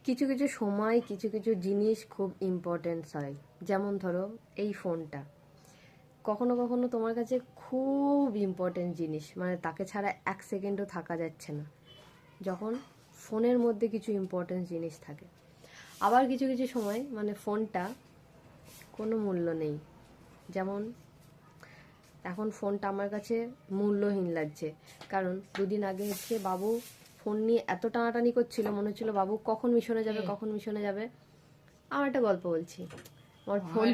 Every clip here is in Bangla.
কিছু কিছু সময় কিছু কিছু জিনিস খুব ইম্পর্টেন্স হয়। যেমন ধরো এই ফোনটা কখনো কখনো তোমার কাছে খুব ইম্পর্টেন্ট জিনিস, মানে তাকে ছাড়া এক সেকেন্ডও থাকা যাচ্ছে না, যখন ফোনের মধ্যে কিছু ইম্পর্টেন্ট জিনিস থাকে। আবার কিছু কিছু সময় মানে ফোনটা কোনো মূল্য নেই। যেমন এখন ফোনটা আমার কাছে মূল্যহীন লাগছে, কারণ দুদিন আগে হচ্ছে বাবু ফোন নিয়ে এত টানাটানি করছিল, মনে হচ্ছিল বাবু কখন মিশনে যাবে কখন মিশনে যাবে। আমার একটা গল্প বলছি। আমার ফোন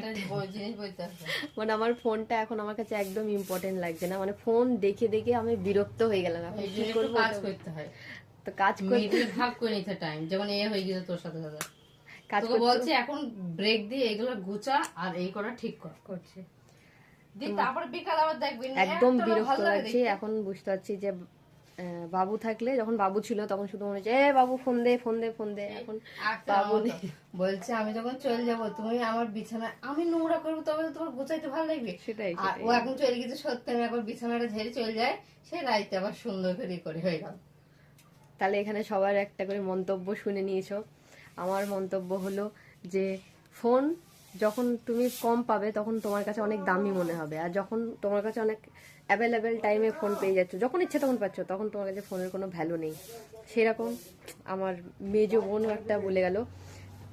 মানে আমার ফোনটা এখন আমার কাছে একদম ইম্পর্টেন্ট লাগছে না, মানে ফোন দেখে দেখে আমি বিরক্ত হয়ে গেলাম। এখন কি করবো, কাজ করতে হয়, তো কাজ করতে ভাগ করে নিতে টাইম, যেমন এ হয়ে গেছে তোর সাথে সাথে কাজ তোকে বলছি এখন ব্রেক দিয়ে এগুলো গুছা আর এই করা ঠিক করছে। তারপর বিকাল আবার দেখবি একদম বিরক্ত লাগছে। এখন বুঝতে পারছি যে বাবু থাকলে, যখন বাবু ছিল তখন শুধু মনে হচ্ছে বাবু ফোন দে ফোন দে ফোন দে। এখন বাবু বলছে আমি যখন চলে যাব তুমি আমার বিছানায় আমি নোংরা করবো, তবে তো তোমার গোছাইতে ভালো লাগবে। সেটাই আর ও এখন চলে গেছে সত্যি, আমি একবার বিছানাটা ঝেড়ে চলে যায়, সে রাইতে আবার সুন্দর করে হয়ে গেল। তাহলে এখানে সবার একটা করে মন্তব্য শুনে নিয়েছো। আমার মন্তব্য হলো যে ফোন যখন তুমি কম পাবে তখন তোমার কাছে অনেক দামি মনে হবে, আর যখন তোমার কাছে অনেক অ্যাভেলেবেল টাইমে ফোন পেয়ে যাচ্ছ, যখন ইচ্ছে তখন পাচ্ছ, তখন তোমার কাছে ফোনের কোনো ভ্যালু নেই। সেরকম আমার মেজো বোনও একটা বলে গেল।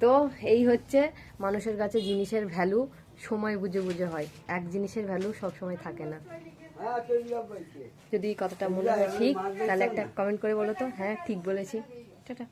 তো এই হচ্ছে মানুষের কাছে জিনিসের ভ্যালু সময় বুঝে বুঝে হয়, এক জিনিসের ভ্যালু সবসময় থাকে না। যদি কথাটা মনে হয় ঠিক, তাহলে একটা কমেন্ট করে বলো তো হ্যাঁ ঠিক বলেছি। টাটা।